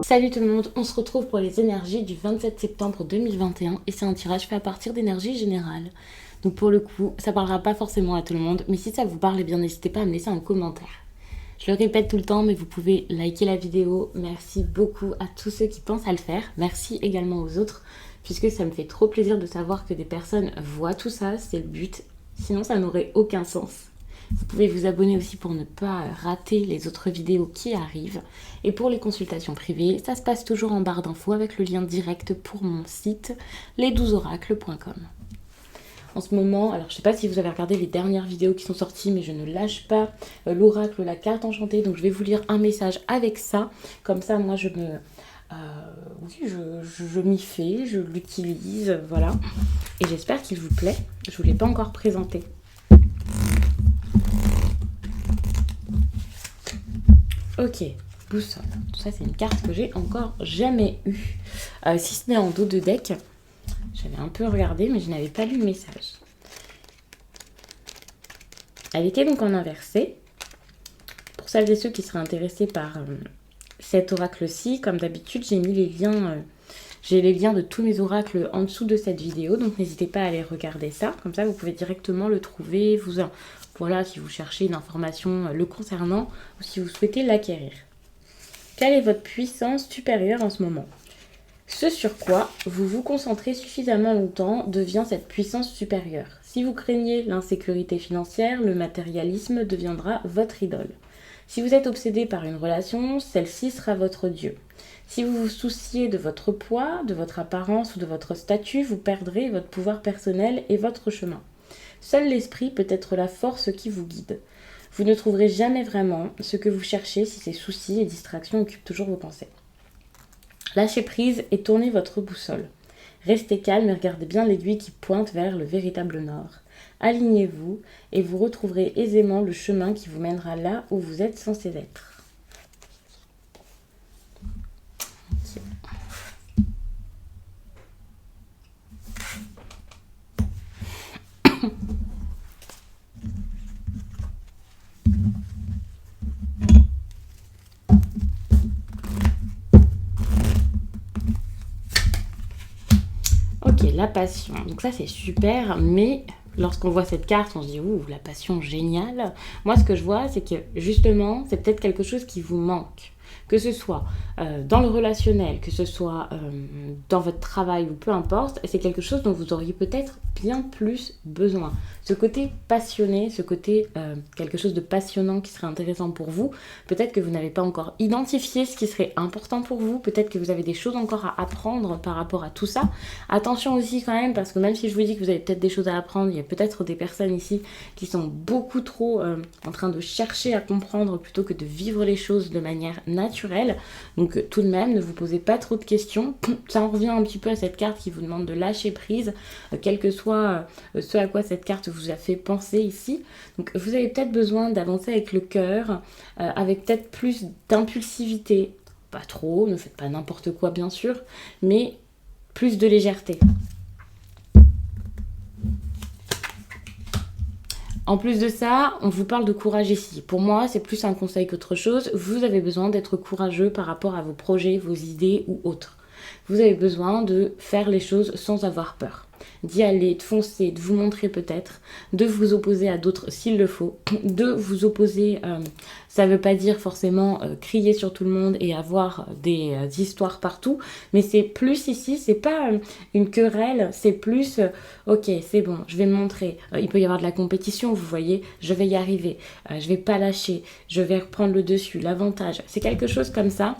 Salut tout le monde, on se retrouve pour les énergies du 27 septembre 2021 et c'est un tirage fait à partir d'énergie générale. Donc pour le coup, ça parlera pas forcément à tout le monde, mais si ça vous parle, eh bien n'hésitez pas à me laisser un commentaire. Je le répète tout le temps, mais vous pouvez liker la vidéo. Merci beaucoup à tous ceux qui pensent à le faire. Merci également aux autres, puisque ça me fait trop plaisir de savoir que des personnes voient tout ça, c'est le but. Sinon ça n'aurait aucun sens. Vous pouvez vous abonner aussi pour ne pas rater les autres vidéos qui arrivent. Et pour les consultations privées, ça se passe toujours en barre d'infos avec le lien direct pour mon site les12oracles.com. En ce moment, alors je sais pas si vous avez regardé les dernières vidéos qui sont sorties, mais je ne lâche pas l'oracle, la carte enchantée, donc je vais vous lire un message avec ça. Comme ça, moi je m'y fais, je l'utilise, voilà. Et j'espère qu'il vous plaît. Je vous l'ai pas encore présenté. Ok, boussole. Ça, c'est une carte que j'ai encore jamais eue. Si ce n'est en dos de deck. J'avais un peu regardé, mais je n'avais pas lu le message. Elle était donc en inversé. Pour celles et ceux qui seraient intéressés par cet oracle-ci, comme d'habitude, j'ai mis les liens... j'ai les liens de tous mes oracles en dessous de cette vidéo, donc n'hésitez pas à aller regarder ça. Comme ça, vous pouvez directement le trouver. Voilà, si vous cherchez une information le concernant ou si vous souhaitez l'acquérir. Quelle est votre puissance supérieure en ce moment? Ce sur quoi vous vous concentrez suffisamment longtemps devient cette puissance supérieure. Si vous craignez l'insécurité financière, le matérialisme deviendra votre idole. Si vous êtes obsédé par une relation, celle-ci sera votre dieu. Si vous vous souciez de votre poids, de votre apparence ou de votre statut, vous perdrez votre pouvoir personnel et votre chemin. Seul l'esprit peut être la force qui vous guide. Vous ne trouverez jamais vraiment ce que vous cherchez si ces soucis et distractions occupent toujours vos pensées. Lâchez prise et tournez votre boussole. Restez calme et regardez bien l'aiguille qui pointe vers le véritable nord. Alignez-vous et vous retrouverez aisément le chemin qui vous mènera là où vous êtes censé être. Ok, la passion. Donc ça, c'est super, mais lorsqu'on voit cette carte, on se dit « Ouh, la passion, géniale !» Moi, ce que je vois, c'est que justement, c'est peut-être quelque chose qui vous manque. Que ce soit dans le relationnel, que ce soit dans votre travail ou peu importe, c'est quelque chose dont vous auriez peut-être bien plus besoin. Ce côté passionné, ce côté quelque chose de passionnant qui serait intéressant pour vous, peut-être que vous n'avez pas encore identifié ce qui serait important pour vous, peut-être que vous avez des choses encore à apprendre par rapport à tout ça. Attention aussi quand même, parce que même si je vous dis que vous avez peut-être des choses à apprendre, il y a peut-être des personnes ici qui sont beaucoup trop en train de chercher à comprendre plutôt que de vivre les choses de manière naturelle. Donc tout de même, ne vous posez pas trop de questions. Ça en revient un petit peu à cette carte qui vous demande de lâcher prise, quel que soit ce à quoi cette carte vous a fait penser ici. Donc vous avez peut-être besoin d'avancer avec le cœur, avec peut-être plus d'impulsivité. Pas trop, ne faites pas n'importe quoi bien sûr, mais plus de légèreté. En plus de ça, on vous parle de courage ici. Pour moi, c'est plus un conseil qu'autre chose. Vous avez besoin d'être courageux par rapport à vos projets, vos idées ou autres. Vous avez besoin de faire les choses sans avoir peur. D'y aller, de foncer, de vous montrer peut-être, de vous opposer à d'autres s'il le faut, de vous opposer, ça ne veut pas dire forcément crier sur tout le monde et avoir des histoires partout, mais c'est plus ici, c'est pas une querelle, c'est plus, ok, c'est bon, je vais me montrer, il peut y avoir de la compétition, vous voyez, je vais y arriver, je vais pas lâcher, je vais reprendre le dessus, l'avantage, c'est quelque chose comme ça.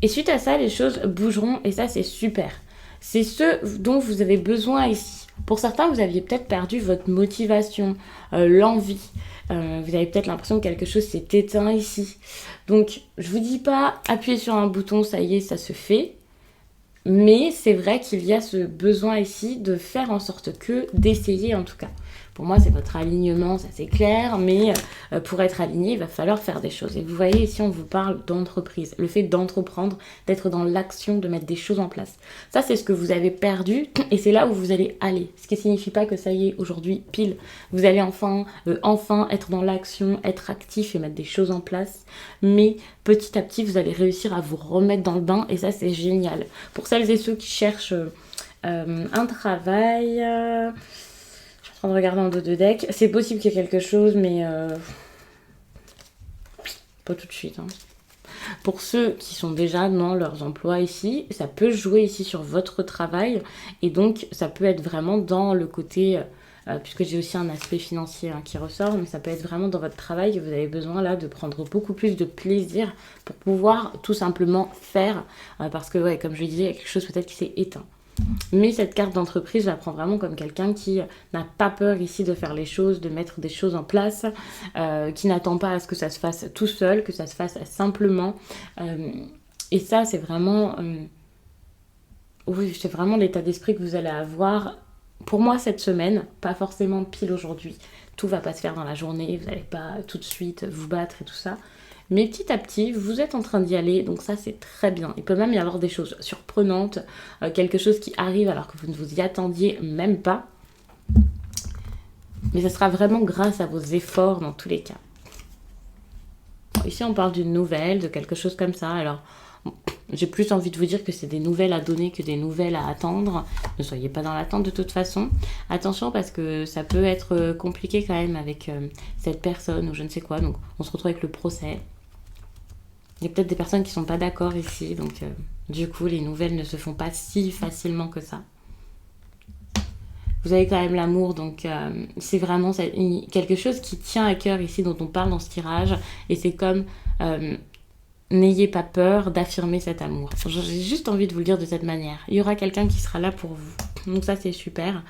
Et suite à ça, les choses bougeront et ça, c'est super. C'est ce dont vous avez besoin ici. Pour certains, vous aviez peut-être perdu votre motivation, l'envie. Vous avez peut-être l'impression que quelque chose s'est éteint ici. Donc, je vous dis pas appuyez sur un bouton, ça y est, ça se fait. Mais c'est vrai qu'il y a ce besoin ici de faire en sorte que, d'essayer en tout cas. Pour moi, c'est votre alignement, ça c'est clair, mais pour être aligné, il va falloir faire des choses. Et vous voyez, ici, on vous parle d'entreprise, le fait d'entreprendre, d'être dans l'action, de mettre des choses en place. Ça, c'est ce que vous avez perdu et c'est là où vous allez aller. Ce qui ne signifie pas que ça y est, aujourd'hui, pile, vous allez enfin être dans l'action, être actif et mettre des choses en place. Mais petit à petit, vous allez réussir à vous remettre dans le bain et ça, c'est génial. Pour celles et ceux qui cherchent un travail... je suis en train de regarder en dos de deck. C'est possible qu'il y ait quelque chose, mais pas tout de suite. Hein. Pour ceux qui sont déjà dans leurs emplois ici, ça peut jouer ici sur votre travail. Et donc, ça peut être vraiment dans le côté... puisque j'ai aussi un aspect financier qui ressort, mais ça peut être vraiment dans votre travail que vous avez besoin là de prendre beaucoup plus de plaisir pour pouvoir tout simplement faire. Parce que, ouais, comme je le disais, il y a quelque chose peut-être qui s'est éteint. Mais cette carte d'entreprise, je la prends vraiment comme quelqu'un qui n'a pas peur ici de faire les choses, de mettre des choses en place, qui n'attend pas à ce que ça se fasse tout seul, que ça se fasse simplement. Et ça, c'est vraiment... oui, c'est vraiment l'état d'esprit que vous allez avoir. Pour moi, cette semaine, pas forcément pile aujourd'hui. Tout va pas se faire dans la journée, vous n'allez pas tout de suite vous battre et tout ça. Mais petit à petit, vous êtes en train d'y aller, donc ça c'est très bien. Il peut même y avoir des choses surprenantes, quelque chose qui arrive alors que vous ne vous y attendiez même pas. Mais ce sera vraiment grâce à vos efforts dans tous les cas. Bon, ici on parle d'une nouvelle, de quelque chose comme ça. Alors j'ai plus envie de vous dire que c'est des nouvelles à donner que des nouvelles à attendre. Ne soyez pas dans l'attente de toute façon. Attention parce que ça peut être compliqué quand même avec cette personne ou je ne sais quoi. Donc on se retrouve avec le procès. Il y a peut-être des personnes qui ne sont pas d'accord ici, donc du coup, les nouvelles ne se font pas si facilement que ça. Vous avez quand même l'amour, donc c'est vraiment quelque chose qui tient à cœur ici, dont on parle dans ce tirage. Et c'est comme, n'ayez pas peur d'affirmer cet amour. J'ai juste envie de vous le dire de cette manière. Il y aura quelqu'un qui sera là pour vous. Donc ça, c'est super.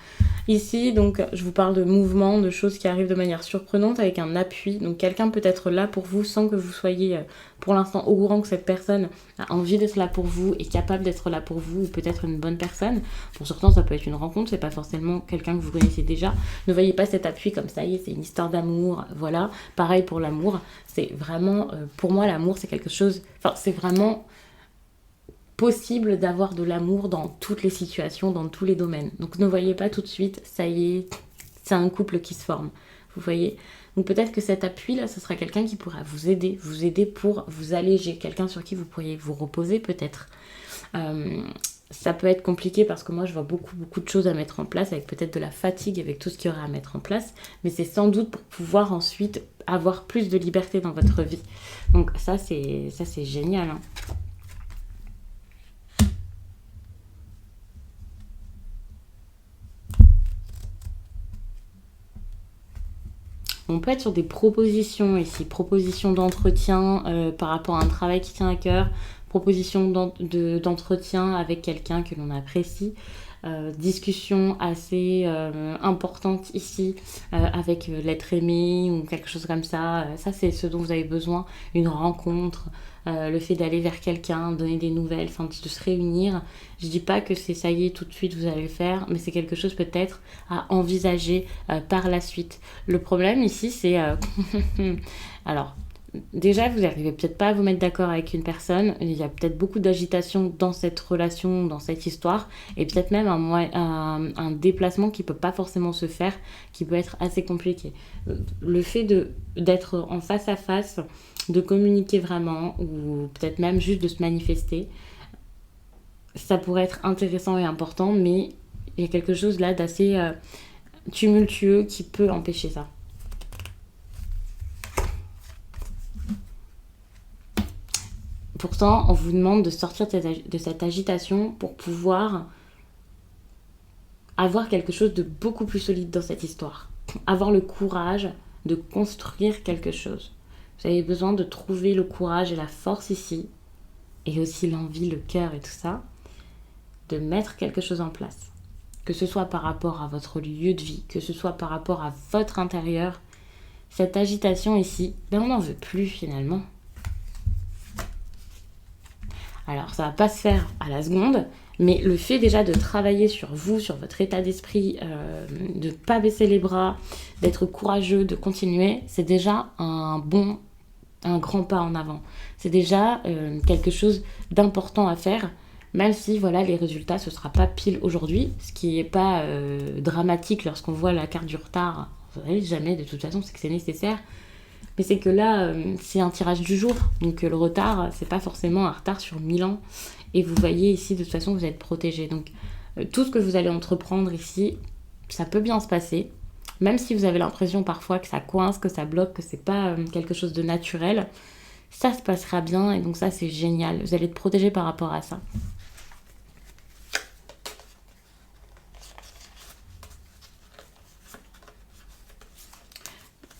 Ici, donc, je vous parle de mouvements, de choses qui arrivent de manière surprenante avec un appui. Donc, quelqu'un peut être là pour vous sans que vous soyez pour l'instant au courant que cette personne a envie d'être là pour vous et capable d'être là pour vous ou peut-être une bonne personne. Pour certains, ça peut être une rencontre, c'est pas forcément quelqu'un que vous connaissez déjà. Ne voyez pas cet appui comme ça y est, c'est une histoire d'amour. Voilà, pareil pour l'amour. C'est vraiment, pour moi, l'amour, c'est quelque chose... Enfin, c'est vraiment... possible d'avoir de l'amour dans toutes les situations, dans tous les domaines. Donc ne voyez pas tout de suite, ça y est, c'est un couple qui se forme. Vous voyez ? Donc peut-être que cet appui-là, ce sera quelqu'un qui pourra vous aider pour vous alléger, quelqu'un sur qui vous pourriez vous reposer peut-être. Ça peut être compliqué parce que moi je vois beaucoup de choses à mettre en place, avec peut-être de la fatigue, avec tout ce qu'il y aura à mettre en place, mais c'est sans doute pour pouvoir ensuite avoir plus de liberté dans votre vie. Donc ça c'est génial, hein. On peut être sur des propositions ici, propositions d'entretien par rapport à un travail qui tient à cœur, proposition d'entretien avec quelqu'un que l'on apprécie, discussion assez importante ici avec l'être aimé ou quelque chose comme ça. Ça, c'est ce dont vous avez besoin, une rencontre, le fait d'aller vers quelqu'un, donner des nouvelles, enfin de se réunir. Je dis pas que c'est ça y est, tout de suite vous allez le faire, mais c'est quelque chose peut-être à envisager par la suite. Le problème ici, c'est... Alors, déjà, vous n'arrivez peut-être pas à vous mettre d'accord avec une personne. Il y a peut-être beaucoup d'agitation dans cette relation, dans cette histoire, et peut-être même un déplacement qui ne peut pas forcément se faire, qui peut être assez compliqué. Le fait d'être en face à face, de communiquer vraiment, ou peut-être même juste de se manifester, ça pourrait être intéressant et important, mais il y a quelque chose là d'assez tumultueux qui peut empêcher ça. Pourtant, on vous demande de sortir de cette agitation pour pouvoir avoir quelque chose de beaucoup plus solide dans cette histoire. Avoir le courage de construire quelque chose. Vous avez besoin de trouver le courage et la force ici, et aussi l'envie, le cœur et tout ça, de mettre quelque chose en place. Que ce soit par rapport à votre lieu de vie, que ce soit par rapport à votre intérieur. Cette agitation ici, on n'en veut plus finalement. Alors, ça va pas se faire à la seconde, Mais le fait déjà de travailler sur vous, sur votre état d'esprit, de ne pas baisser les bras, d'être courageux, de continuer, c'est déjà un grand pas en avant. C'est déjà quelque chose d'important à faire, même si voilà, les résultats, ce ne sera pas pile aujourd'hui, ce qui n'est pas dramatique lorsqu'on voit la carte du retard. Vous savez, jamais, de toute façon, c'est que c'est nécessaire. Mais c'est que là, c'est un tirage du jour. Donc le retard, c'est pas forcément un retard sur 1000 ans. Et vous voyez ici, de toute façon, vous êtes protégé. Donc tout ce que vous allez entreprendre ici, ça peut bien se passer. Même si vous avez l'impression parfois que ça coince, que ça bloque, que c'est pas quelque chose de naturel, ça se passera bien. Et donc ça, c'est génial. Vous allez être protégé par rapport à ça.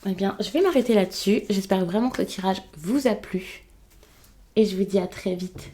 Eh bien, je vais m'arrêter là-dessus. J'espère vraiment que le tirage vous a plu. Et je vous dis à très vite.